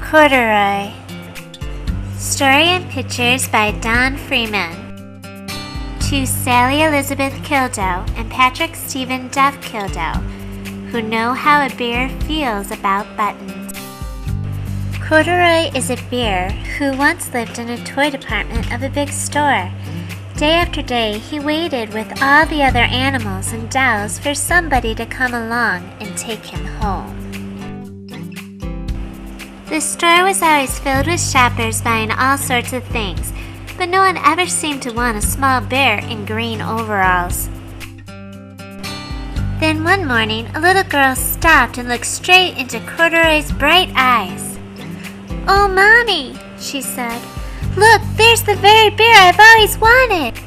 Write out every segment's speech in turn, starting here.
Corduroy. Story and pictures by Freeman. To Sally Elizabeth Kildow and Patrick Stephen Duff Kildow, who know how a bear feels about buttons. Corduroy is a bear who once lived in a toy department of a big store. Day after day, he waited with all the other animals and dolls for somebody to come along and take him home. The store was always filled with shoppers buying all sorts of things, but no one ever seemed to want a small bear in green overalls. Then one morning, a little girl stopped and looked straight into Corduroy's bright eyes. "Oh, Mommy," she said, "look, there's the very bear I've always wanted."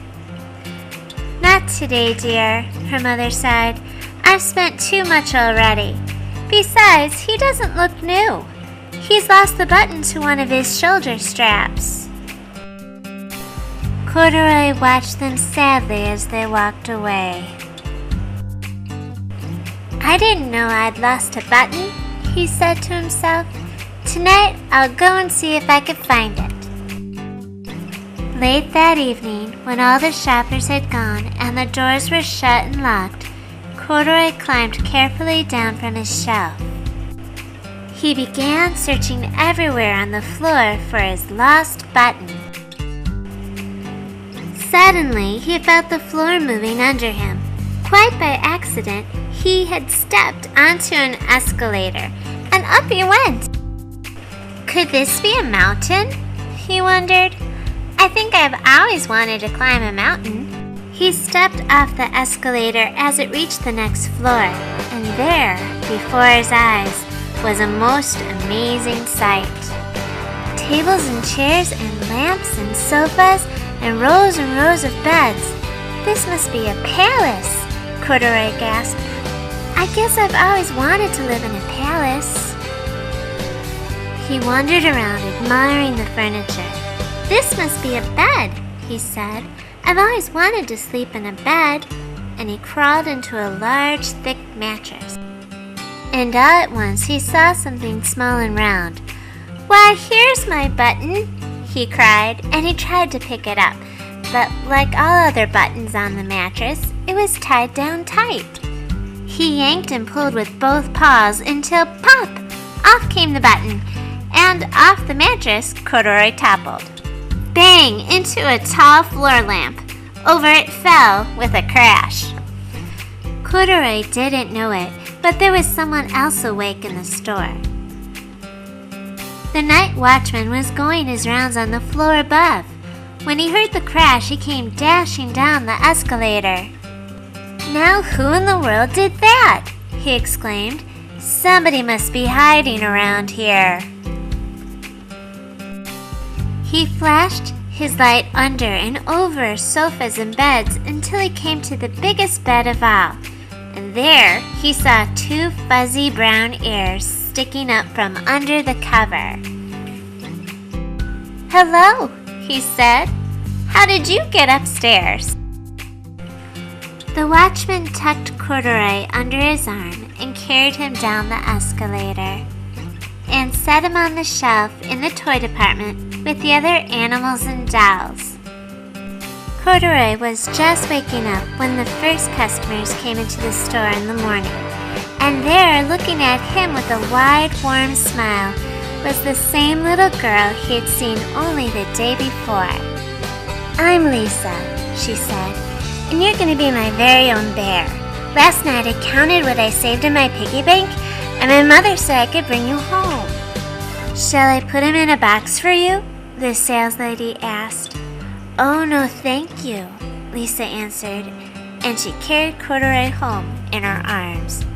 "Not today, dear," her mother sighed. "I've spent too much already. Besides, he doesn't look new. He's lost the button to one of his shoulder straps." Corduroy watched them sadly as they walked away. "I didn't know I'd lost a button," he said to himself. "Tonight I'll go and see if I can find it." Late that evening, when all the shoppers had gone and the doors were shut and locked, Corduroy climbed carefully down from his shelf. He began searching everywhere on the floor for his lost button. Suddenly, he felt the floor moving under him. Quite by accident, he had stepped onto an escalator, and up he went. Could this be a mountain? He wondered. "I think I've always wanted to climb a mountain." He stepped off the escalator as it reached the next floor, and there, before his eyes, was a most amazing sight. Tables and chairs and lamps and sofas and rows of beds. "This must be a palace," Corduroy gasped. "I guess I've always wanted to live in a palace." He wandered around admiring the furniture. "This must be a bed," he said. "I've always wanted to sleep in a bed." And he crawled into a large, thick mattress. And all at once he saw something small and round. "Why, here's my button," he cried, and he tried to pick it up. But like all other buttons on the mattress, it was tied down tight. He yanked and pulled with both paws until pop! Off came the button, and off the mattress Corduroy toppled. Bang! Into a tall floor lamp. Over it fell with a crash. Corduroy didn't know it, but there was someone else awake in the store. The night watchman was going his rounds on the floor above. When he heard the crash, he came dashing down the escalator. "Now who in the world did that?" he exclaimed. "Somebody must be hiding around here." He flashed his light under and over sofas and beds until he came to the biggest bed of all. And there he saw two fuzzy brown ears sticking up from under the cover. "Hello," he said. "How did you get upstairs?" The watchman tucked Corduroy under his arm and carried him down the escalator and set him on the shelf in the toy department with the other animals and dolls. Corduroy was just waking up when the first customers came into the store in the morning, and there, looking at him with a wide, warm smile, was the same little girl he had seen only the day before. "I'm Lisa," she said, "and you're going to be my very own bear. Last night I counted what I saved in my piggy bank, and my mother said I could bring you home." "Shall I put him in a box for you?" the saleslady asked. "Oh, no, thank you," Lisa answered, and she carried Corduroy home in her arms.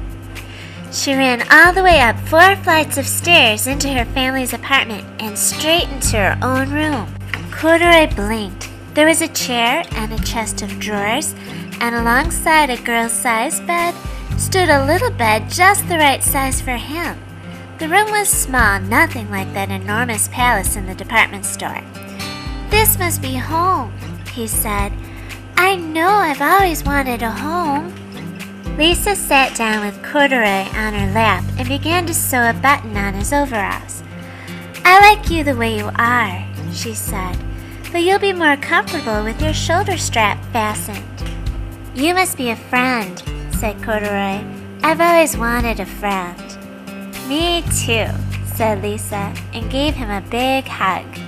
She ran all the way up 4 flights of stairs into her family's apartment and straight into her own room. Corduroy blinked. There was a chair and a chest of drawers, and alongside a girl-sized bed stood a little bed just the right size for him. The room was small, nothing like that enormous palace in the department store. "This must be home," he said. "I know I've always wanted a home." Lisa sat down with Corduroy on her lap and began to sew a button on his overalls. I like you the way you are, she said, but you'll be more comfortable with your shoulder strap fastened. You must be a friend, said Corduroy. I've always wanted a friend. Me too, said Lisa, and gave him a big hug.